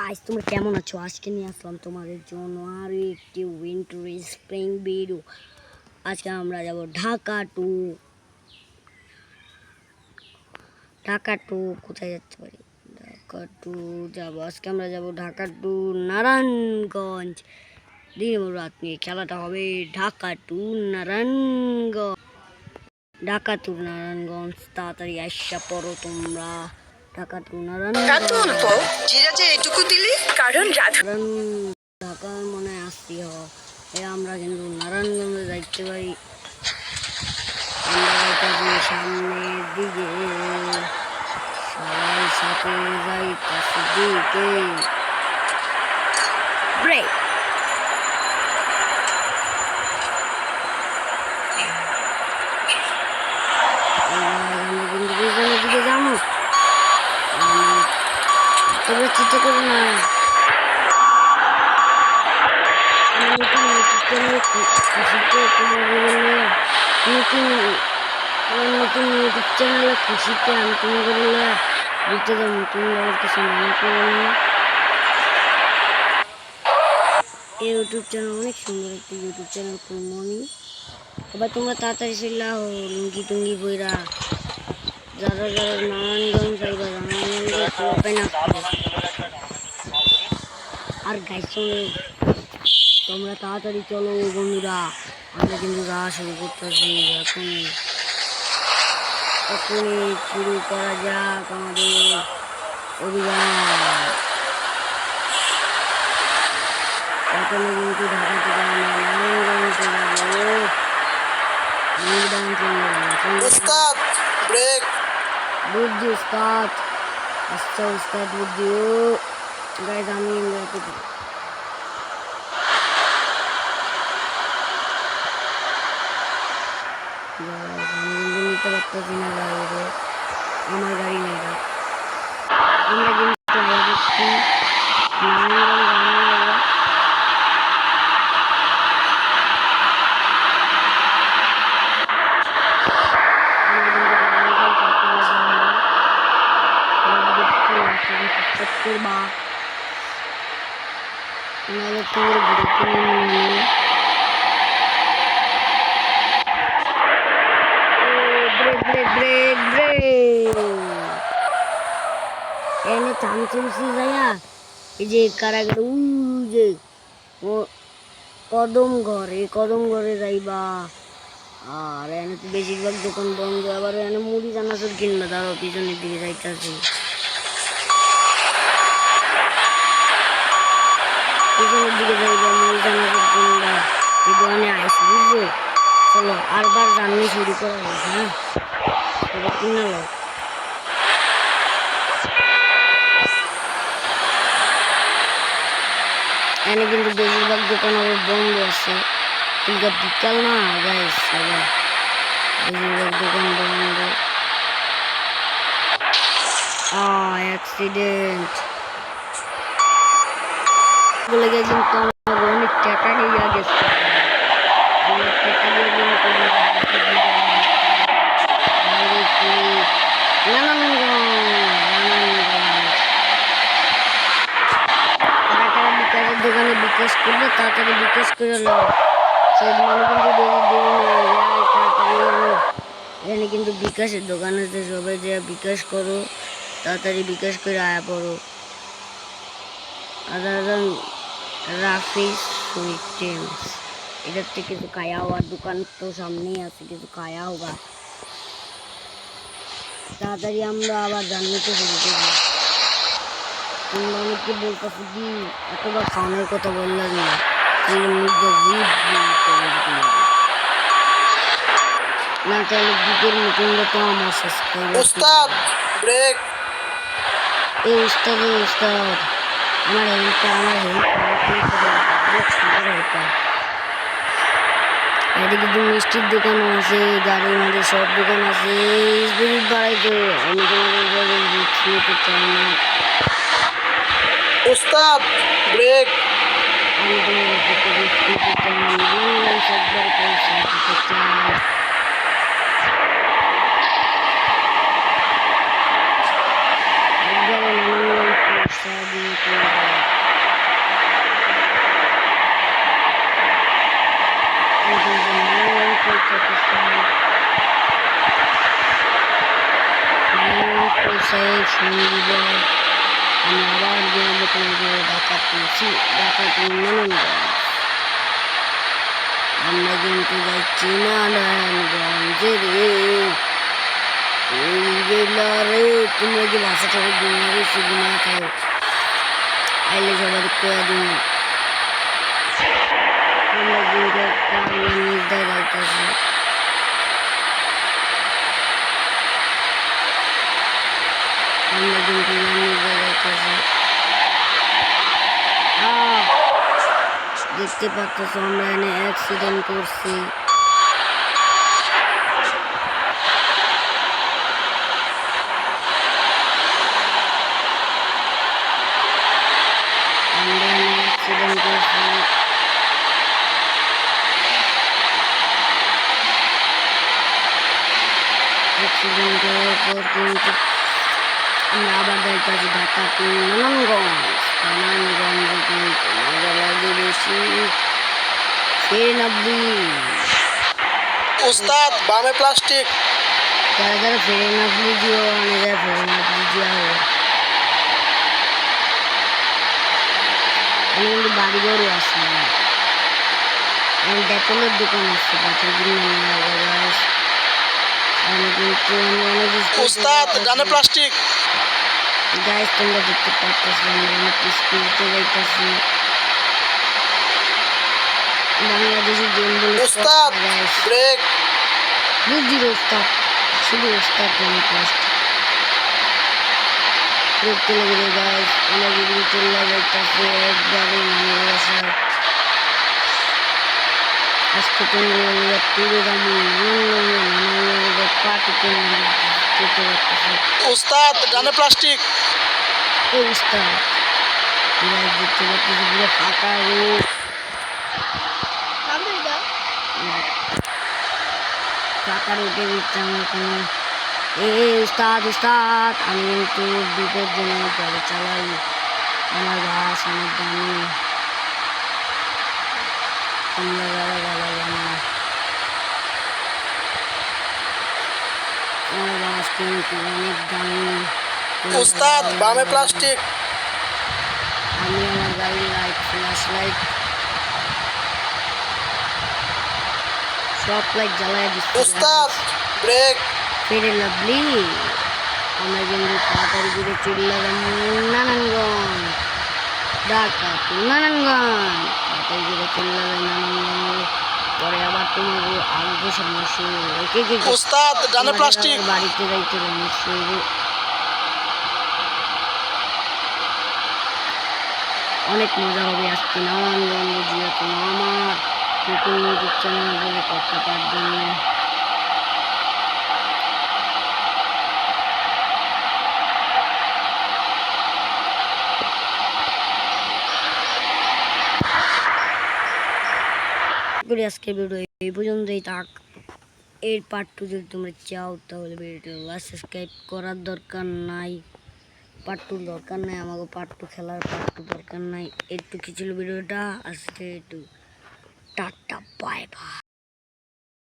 আজ তোমরা কেমন আছো? আজকে নিয়ে আসলাম তোমাদের জন্য আরও একটি উইন্টার স্প্রিং ভিডিও। আজকে আমরা যাব ঢাকা টু কোথায় যেতে পারি? ঢাকা টু যাবো। আজকে আমরা যাব ঢাকা টু নারায়ণগঞ্জ। দিন ও রাত নিয়ে খেলাটা হবে ঢাকা টু নারায়ণগঞ্জ। তাড়াতাড়ি আসা পড়ো তোমরা। ঢাকা টু নারায়ণগঞ্জ ঢাকা মনে আসছি আমরা কিন্তু নারায়ণগঞ্জে যাইতে পারি। সামনের দিকে সবাই সাথে যাইতেছে দিকে ব্রেক। আমরা কিন্তু পিছনের দিকে যাবো। তবে চিন্তা করো না, নতুন ইউটিউব চ্যানেলে খুশিতে আমি তুমি করে ঘুরতে যাবো। তুমি আবার কিছু মনে করো না। এই ইউটিউব চ্যানেল অনেক সুন্দর একটি ইউটিউব চ্যানেল করবো আমি। এবার তোমরা তাড়াতাড়ি চলে লুঙ্গি টুঙ্গি বইরা যারা নারায়ণগঞ্জ যাইবা আর গাইছ তোমরা তাড়াতাড়ি চলো বন্ধুরা। আমরা কিন্তু যাওয়া শুরু করতেছি এখনই শুরু করা যাক আমাদের অভিযান। এখনো কিন্তু ঢাকা থেকে আমরা নারায়ণগঞ্জে যাবো। বুদ্ধি উস্তাদ, আচ্ছা উস্তাদ বুদ্ধি ও গাইজ আমি নিতে পারতেছি না গাড়ি, আমার গাড়ি নেই। আমরা কিন্তু করবা নাহলে তোমার এনে চামচুমসি যাইয়া এই যে কারাগার যে কদম ঘরে যাইবা। আর এনে তো বেশিরভাগ দোকান বন্ধ। আবার এনে মুড়ি চানাচুর কিনবা, তারও পিছনের দিকে যাইতেছে। পিছনের দিকে যাইবা, মুড়ি চানাচুর কিনবা, এই দোকানে আইসি বুঝছো। চলো আরবার জার্নি শুরু করা হয়েছে। হ্যাঁ এবার কিনা লো। এনে কিন্তু বেশিরভাগ দোকান আবার বন্ধ আছে, কিন্তু বিকাল না গাইস, আবার বেশিরভাগ দোকান বন্ধ। অ্যাক্সিডেন্ট বলে গেছে কিন্তু আমার অনেক টাকা নিয়ে গেছে। দোকানে বিকাশ করবে, তাড়াতাড়ি বিকাশ করে এখানে কিন্তু বিকাশের দোকান আছে, সবাই যে বিকাশ করো, তাড়াতাড়ি বিকাশ করে আয়া পড়ো। রাফিজ সুইটেন্স এটার থেকে কিছু খায়া হওয়ার দোকান তো সামনেই আছে, কিছু খায়া হোগা। তাড়াতাড়ি আমরা আবার জানতে শুরু করবো। তোমরা অনেকে বলতেছো কি এতবার খাওয়ানোর কথা বললাম না, না তাহলে বুকের মতন তো আমার উস্তাদ আমার এদিকে কিন্তু মিষ্টির দোকানও আছে, গাড়ির মধ্যে সব দোকান আছে। স্পিরিট বাড়াই করে আমি তোমাদের নিতে চাই না উস্তাদ ব্রেক। আমি তোমাদের সাহেব সঙ্গী বয়। আমি আবার গ্রামে তোমাকে ঢাকা পৌঁছি, ঢাকা নারায়ণগঞ্জ। আমরা কিন্তু যাচ্ছি নারায়ণগঞ্জে রে। ওই বেলা রে তোমরা যে বাসা থেকে ঘুমাবে সে ঘুমা খাও, আইলে সবাই কয়া দিন। আমরা কিন্তু একটা নির্দায় যাইতেছি। আমরা কিন্তু নির্দায় যাইতেছি। দেখতে পাচ্ছ আমরা এনে অ্যাক্সিডেন্ট করছি। আমরা এনে অ্যাক্সিডেন্ট করছি। অ্যাক্সিডেন্ট করার পর কিন্তু আমরা আবার যাইতেছি ঢাকা টু নারায়ণগঞ্জ। নারায়ণগঞ্জে কিন্তু মজা লাগে বেশি। ফের নাবলি उस्ताद बामे प्लास्टिक যারা যারা ফেরে নাবলি দিও আনে যায় ফেরে নাবলি দিয়া হবে। আমি কিন্তু বাড়িঘরও আসি, আমি ডেটলের দোকান আসছি, ডেটল কিনে নিয়ে গাছ। আমি কিন্তু অনেক उस्ताद डाने प्लास्टिक গাছ তোমরা দেখতে পাচ্ছি আমরা অনেক স্পিডে যাইতেছি। বাংলাদেশি গেম বলে उस्ताद ब्रेक বুদ্ধি ওস্তাদ, শুধু ওস্তাদ জানি প্লাস্টিক দেখতে লেগে যায়। গাছ আমরা যদি চলে যাইতেছি একবারে মনে বাসায়। আজকে তোমরা টুরে দামি পার্টি করে যেতে পারতেছি। उस्ताद डाने प्लास्टिक এই ওস্তাদ দেখতে পাচ্ছি পুরো ফাঁকা রোড। ফাঁকা রোডে দিতাম এখানে। উস্তাদ উস্তাদ আমি কিন্তু বিপজ্জনক গাড়ি চালাই, আমার বাস অনেক দামি। তোমরা যারা যারা জানো আমার বাস কিন্তু অনেক দামি। उस्ताद बामे प्लास्टिक আমি আমার গাড়ির লাইট, ফ্ল্যাশ লাইট সব লাইট জ্বালাই দিচ্ছি। उस्ताद ब्रेक ফেরে লাভলি আমরা কিন্তু তাড়াতাড়ি করে চলে গেলাম নারায়ণগঞ্জ, ঢাকা টু নারায়ণগঞ্জ। তাড়াতাড়ি করে চলে গেলাম নারায়ণগঞ্জে। পরে আবার তোমার আগে সমস্যা उस्ताद डाने प्लास्टिक বাড়িতে যাইতে সমস্যা। অনেক মজা হবে আজকে নারায়ণগঞ্জ যেহেতু আমার নতুন ইউটিউব চ্যানেল বলে কথা তার জন্য। আজকে ভিডিও এই পর্যন্তই থাক। এর পার্ট 2 যদি তোমরা চাও তাহলে ভিডিওটা সাবস্ক্রাইব করার দরকার নাই। পার্ট 2 দরকার নাই, আমাকে পার্ট 2 খেলার পার্ট 2 দরকার নাই। একটু কি ছিল ভিডিওটা আজকে একটু টাটা বাই বাই।